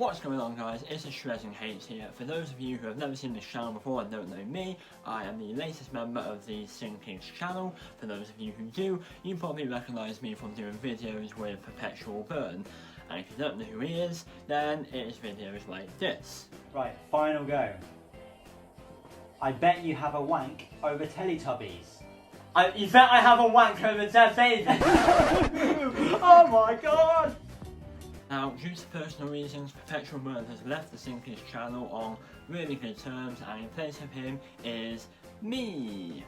What's going on, guys? It's a Shredding Hates here. For those of you who have never seen this channel before and don't know me, I am the latest member of the Sinkings channel. For those of you who do, you probably recognise me from doing videos with Perpetual Burn. And if you don't know who he is, then it is videos like this. Right, final go. I bet you have a wank over Teletubbies. You bet I have a wank over dead baby! Oh my god! Now, due to personal reasons, Perpetual Burn has left the Sinkings channel on really good terms, and in place of him is me.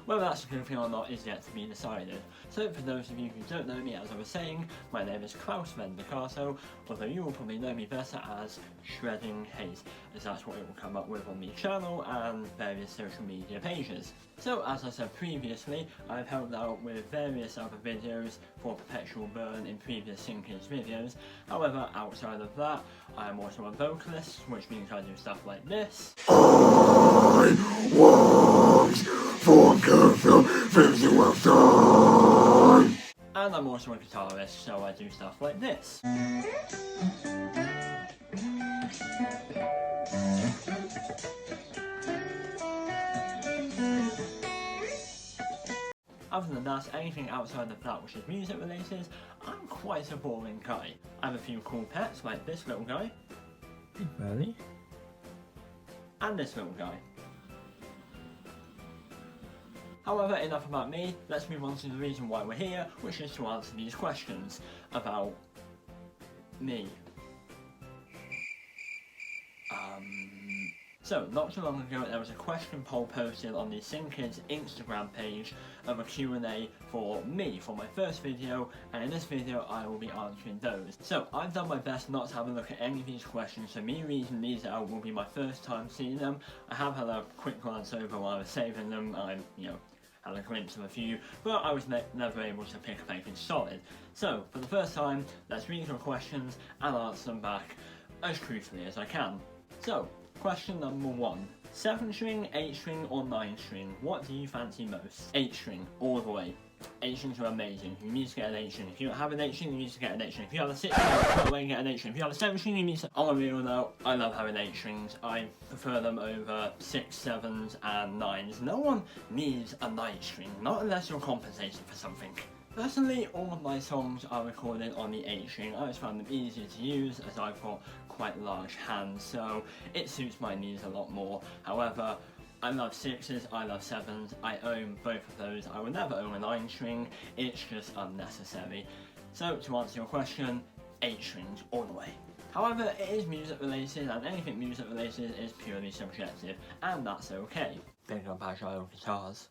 Whether that's a good thing or not is yet to be decided. So for those of you who don't know me, as I was saying, my name is Klaus Vendicato, although you will probably know me better as Shredding Hate, as that's what it will come up with on the channel and various social media pages. So as I said previously, I've helped out with various other videos for Perpetual Burn in previous Sinkings videos. However, outside of that, I am also a vocalist, which means I do stuff like this. I want for careful visual time. And I'm also a guitarist, so I do stuff like this. Other than that, anything outside of that which is music related, I'm quite a boring guy. I have a few cool pets like this little guy. Really? And this little guy. However, enough about me, let's move on to the reason why we're here, which is to answer these questions about me. So, not too long ago, there was a question poll posted on the Sinkings Instagram page of a Q&A for me, for my first video, and in this video I will be answering those. So, I've done my best not to have a look at any of these questions, so me reading these out will be my first time seeing them. I have had a quick glance over while I was saving them, I, had a glimpse of a few, but I was never able to pick up anything solid. So, for the first time, let's read your questions and answer them back as truthfully as I can. So, question number 1. 7-string, 8-string or 9-string? What do you fancy most? 8-string, all the way. 8-strings are amazing. You need to get an 8-string. If you don't have an 8-string, you need to get an 8-string. If you have a 6-string, you get an 8-string. If you have a 7-string, you need to... On a real note, I love having 8-strings. I prefer them over 6, 7s and 9s. No one needs a 9-string, not unless you're compensating for something. Personally, all of my songs are recorded on the 8-string. I just found them easier to use as I've got quite large hands, so it suits my needs a lot more. However, I love 6s, I love 7s, I own both of those. I will never own a 9-string, it's just unnecessary. So, to answer your question, 8 strings all the way. However, it is music related, and anything music related is purely subjective, and that's okay. Big up Agile Guitars.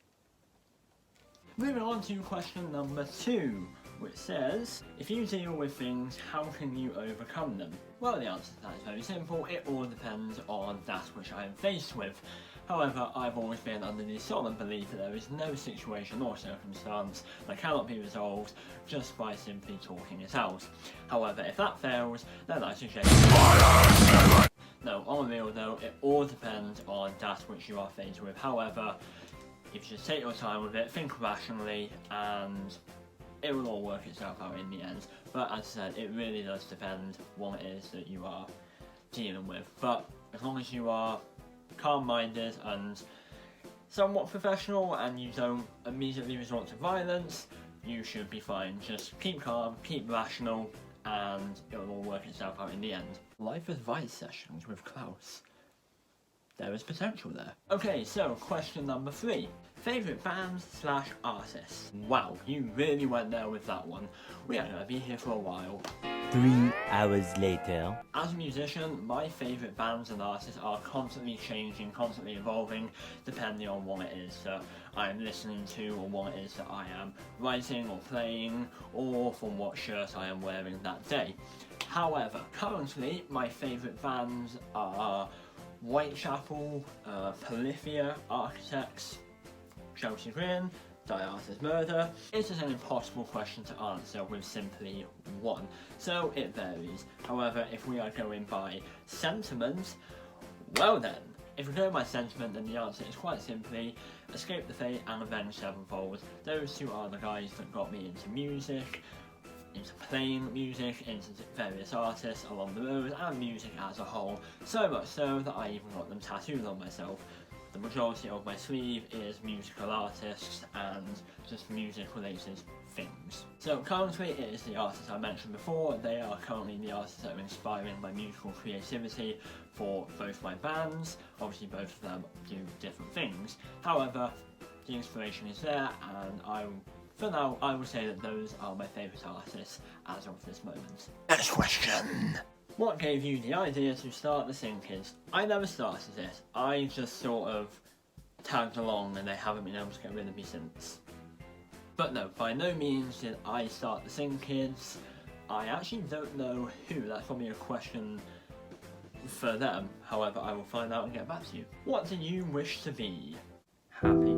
Moving on to question number 2, which says, if you deal with things, how can you overcome them? Well, the answer to that is very simple. It all depends on that which I am faced with. However, I've always been under the solid belief that there is no situation or circumstance that cannot be resolved just by simply talking it out. However, if that fails, then I suggest... No, on a real note, it all depends on that which you are faced with. However, if you just take your time with it, think rationally, and it will all work itself out in the end. But as I said, it really does depend what it is that you are dealing with. But as long as you are calm-minded and somewhat professional and you don't immediately resort to violence, you should be fine. Just keep calm, keep rational, and it will all work itself out in the end. Life advice sessions with Klaus. There is potential there. Okay, so question number 3. Favourite bands / artists? Wow, you really went there with that one. We are going to be here for a while. 3 hours later. As a musician, my favourite bands and artists are constantly changing, constantly evolving, depending on what it is that I am listening to, or what it is that I am writing or playing, or from what shirt I am wearing that day. However, currently, my favourite bands are Whitechapel, Polyphia, Architects, Chelsea Grin, Diarta's Murder. It is an impossible question to answer with simply one, so it varies. However, if we are going by sentiment, well then, if we go by sentiment, then the answer is quite simply Escape the Fate and Avenged Sevenfold. Those two are the guys that got me into music into playing music, into various artists along the road, and music as a whole, so much so that I even got them tattooed on myself. The majority of my sleeve is musical artists and just music related things. So currently it is the artists I mentioned before. They are currently the artists that are inspiring my musical creativity for both my bands. Obviously both of them do different things. However, the inspiration is there, and for now, I will say that those are my favourite artists as of this moment. Next question. What gave you the idea to start the Sinkers? I never started it. I just sort of tagged along and they haven't been able to get rid of me since. But no, by no means did I start the Sinkers. I actually don't know who. That's probably a question for them. However, I will find out and get back to you. What do you wish to be? Happy.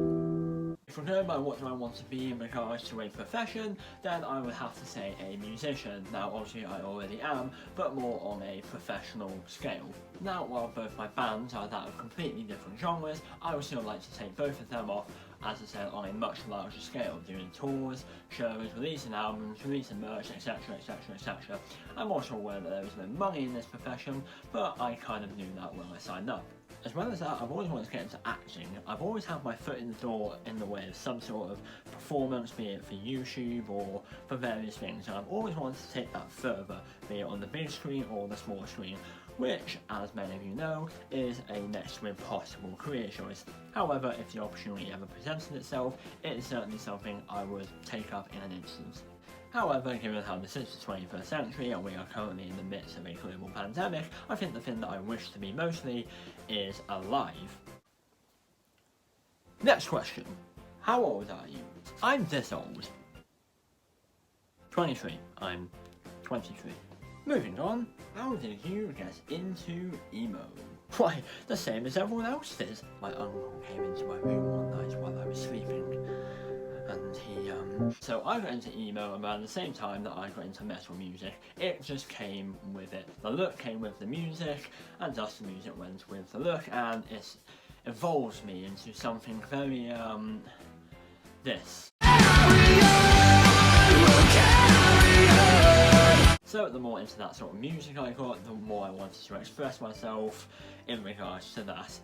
If we're going by what do I want to be in regards to a profession, then I would have to say a musician. Now obviously I already am, but more on a professional scale. Now while both my bands are that of completely different genres, I would still like to take both of them off, as I said, on a much larger scale, doing tours, shows, releasing albums, releasing merch, etc, etc, etc. I'm also aware that there is no money in this profession, but I kind of knew that when I signed up. As well as that, I've always wanted to get into acting. I've always had my foot in the door in the way of some sort of performance, be it for YouTube or for various things, and I've always wanted to take that further, be it on the big screen or the small screen, which, as many of you know, is a next to impossible career choice. However, if the opportunity ever presented itself, it is certainly something I would take up in an instant. However, given how this is the 21st century and we are currently in the midst of a global pandemic, I think the thing that I wish to be mostly is alive. Next question. How old are you? I'm this old. 23. I'm 23. Moving on, how did you get into emo? Why, the same as everyone else did. My uncle came into my room one night while I was sleeping, and so I got into emo around the same time that I got into metal music. It just came with it. The look came with the music, and thus the music went with the look, and it evolved me into something very, this. So the more into that sort of music I got, the more I wanted to express myself in regards to that.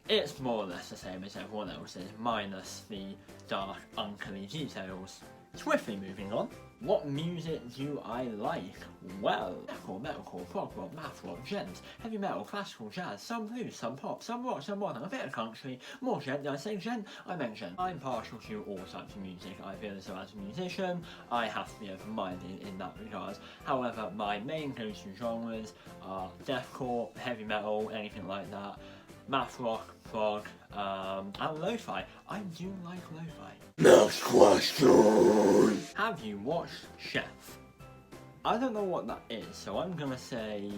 It's more or less the same as everyone else's, minus the dark, uncly details. Swiftly moving on. What music do I like? Well, metalcore, prog rock, math rock, gent, heavy metal, classical, jazz, some blues, some pop, some rock, some modern, a bit of country, more gent. Did I say gent? I meant gent. I'm partial to all types of music. I feel as though as a musician, I have to be open-minded in that regard. However, my main go-to genres are deathcore, heavy metal, anything like that, math rock, prog, and lo-fi. I do like lo-fi. Next question. Have you watched Chef? I don't know what that is, so I'm gonna say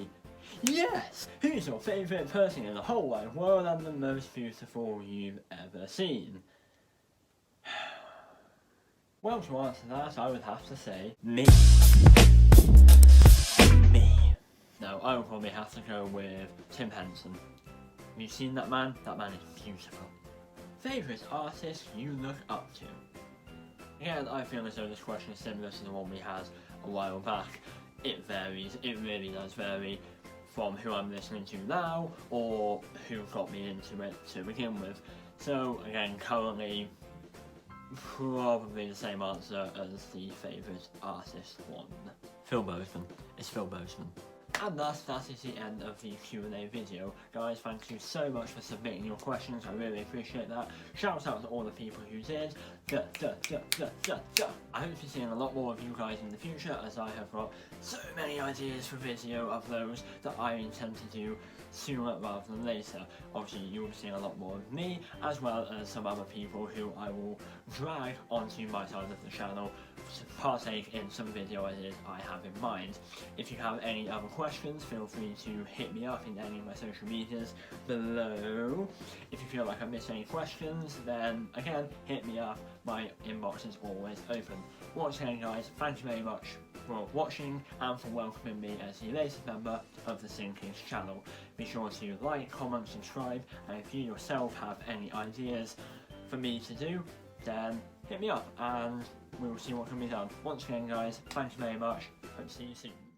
yes! Who's your favourite person in the whole wide world and the most beautiful you've ever seen? Well, to answer that, I would have to say me. Me. No, I would probably have to go with Tim Henson. Have you seen that man? That man is beautiful. Favourite artist you look up to? Again, I feel as though this question is similar to the one we had a while back. It varies, it really does vary from who I'm listening to now or who got me into it to begin with. So again, currently probably the same answer as the favourite artist one. Phil Bozeman. It's Phil Bozeman. And thus, that is the end of the Q&A video. Guys, thank you so much for submitting your questions, I really appreciate that. Shout out to all the people who did. I hope to be seeing a lot more of you guys in the future, as I have got so many ideas for video uploads that I intend to do sooner rather than later. Obviously, you'll be seeing a lot more of me, as well as some other people who I will drag onto my side of the channel to partake in some video ideas I have in mind. If you have any other questions, feel free to hit me up in any of my social medias below. If you feel like I missed any questions, then again, hit me up. My inbox is always open. Once again, guys, thank you very much for watching and for welcoming me as the latest member of the Sinkers channel. Be sure to like, comment, subscribe, and if you yourself have any ideas for me to do, then hit me up and we will see what can be done. Once again guys, thank you very much. Hope to see you soon.